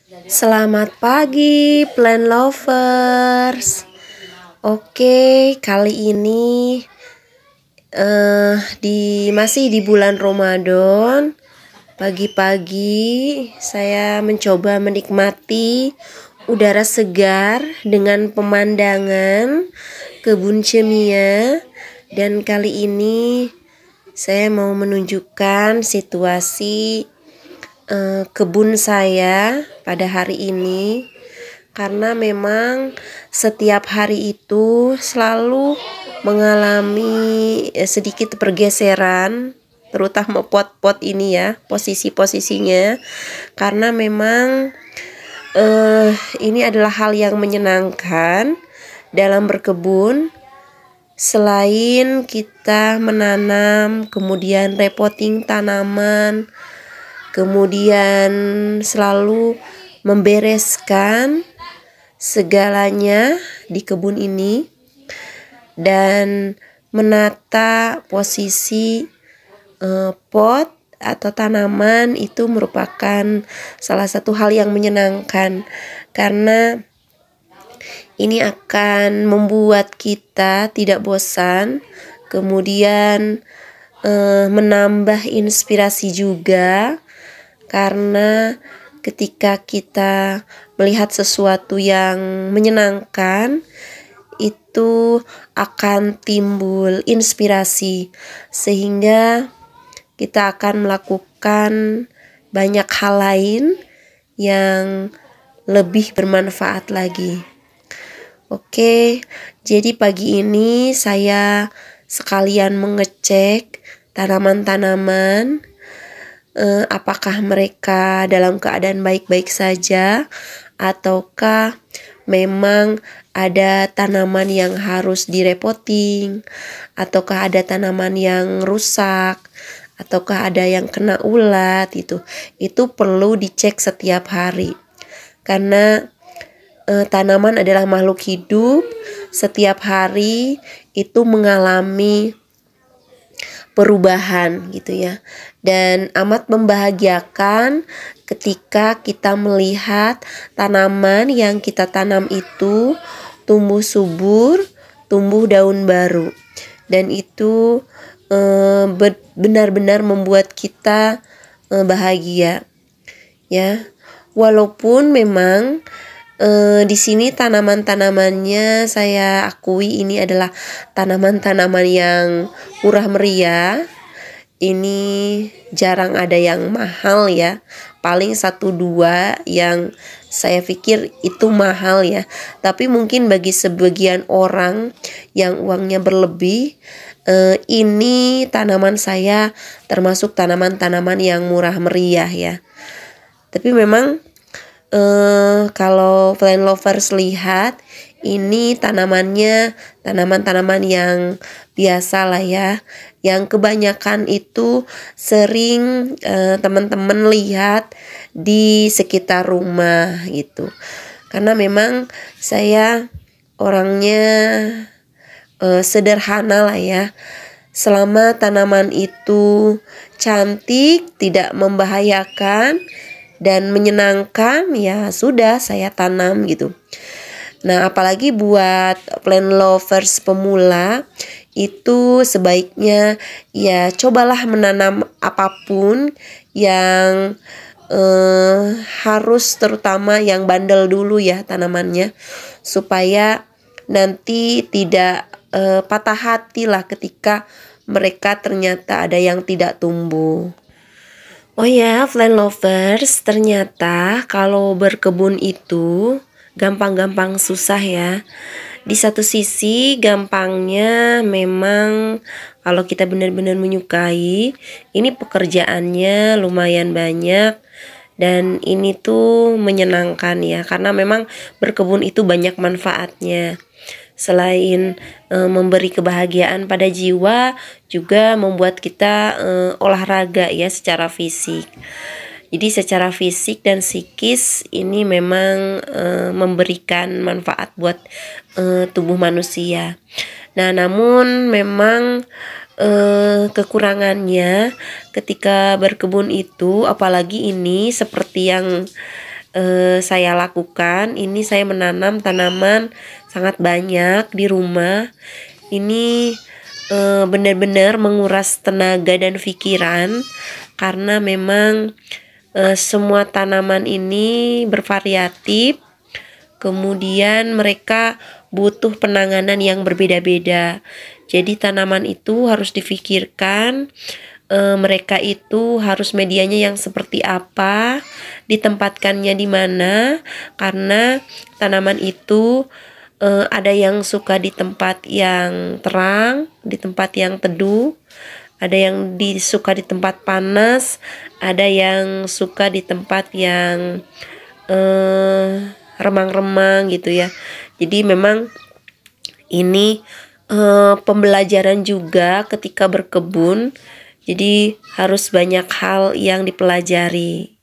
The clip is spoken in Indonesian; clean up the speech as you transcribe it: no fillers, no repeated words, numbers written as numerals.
Selamat pagi, plant lovers. Oke, kali ini masih di bulan Ramadan. Pagi-pagi saya mencoba menikmati udara segar dengan pemandangan kebun cemia. Dan kali ini saya mau menunjukkan situasi kebun saya pada hari ini, karena memang setiap hari itu selalu mengalami sedikit pergeseran, terutama pot-pot ini ya, posisi-posisinya, karena memang ini adalah hal yang menyenangkan dalam berkebun. Selain kita menanam, kemudian repotting tanaman, kemudian selalu membereskan segalanya di kebun ini dan menata posisi pot atau tanaman, itu merupakan salah satu hal yang menyenangkan, karena ini akan membuat kita tidak bosan, kemudian menambah inspirasi juga. Karena ketika kita melihat sesuatu yang menyenangkan, itu akan timbul inspirasi, sehingga kita akan melakukan banyak hal lain yang lebih bermanfaat lagi. Oke, jadi pagi ini saya sekalian mengecek tanaman-tanaman, apakah mereka dalam keadaan baik-baik saja, ataukah memang ada tanaman yang harus direpotting, ataukah ada tanaman yang rusak, ataukah ada yang kena ulat. Itu perlu dicek setiap hari, karena tanaman adalah makhluk hidup. Setiap hari itu mengalami perubahan gitu ya, dan amat membahagiakan ketika kita melihat tanaman yang kita tanam itu tumbuh subur, tumbuh daun baru, dan itu benar-benar membuat kita bahagia ya. Walaupun memang di sini tanaman-tanamannya saya akui ini adalah tanaman-tanaman yang murah meriah. Ini jarang ada yang mahal ya, paling 1-2 yang saya pikir itu mahal ya. Tapi mungkin bagi sebagian orang yang uangnya berlebih, ini tanaman saya termasuk tanaman-tanaman yang murah meriah ya. Tapi memang kalau plant lovers lihat, ini tanamannya tanaman-tanaman yang biasa lah ya, yang kebanyakan itu sering teman-teman lihat di sekitar rumah gitu. Karena memang saya orangnya sederhana lah ya. Selama tanaman itu cantik, tidak membahayakan dan menyenangkan, ya sudah saya tanam gitu. Nah, apalagi buat plant lovers pemula, itu sebaiknya ya cobalah menanam apapun yang harus, terutama yang bandel dulu ya tanamannya, supaya nanti tidak patah hati lah ketika mereka ternyata ada yang tidak tumbuh. Oh ya, plant lovers, ternyata kalau berkebun itu gampang-gampang susah ya. Di satu sisi gampangnya memang kalau kita benar-benar menyukai, ini pekerjaannya lumayan banyak dan ini tuh menyenangkan ya, karena memang berkebun itu banyak manfaatnya. Selain memberi kebahagiaan pada jiwa, juga membuat kita olahraga ya secara fisik. Jadi secara fisik dan psikis ini memang memberikan manfaat buat tubuh manusia. Nah, namun memang kekurangannya ketika berkebun itu, apalagi ini seperti yang saya lakukan. Ini saya menanam tanaman sangat banyak di rumah. Ini benar-benar menguras tenaga dan pikiran karena memang semua tanaman ini bervariatif. Kemudian mereka butuh penanganan yang berbeda-beda. Jadi tanaman itu harus difikirkan, mereka itu harus medianya yang seperti apa, ditempatkannya di mana, karena tanaman itu ada yang suka di tempat yang terang, di tempat yang teduh, ada yang suka di tempat panas, ada yang suka di tempat yang remang-remang gitu ya. Jadi memang ini pembelajaran juga ketika berkebun. Jadi harus banyak hal yang dipelajari.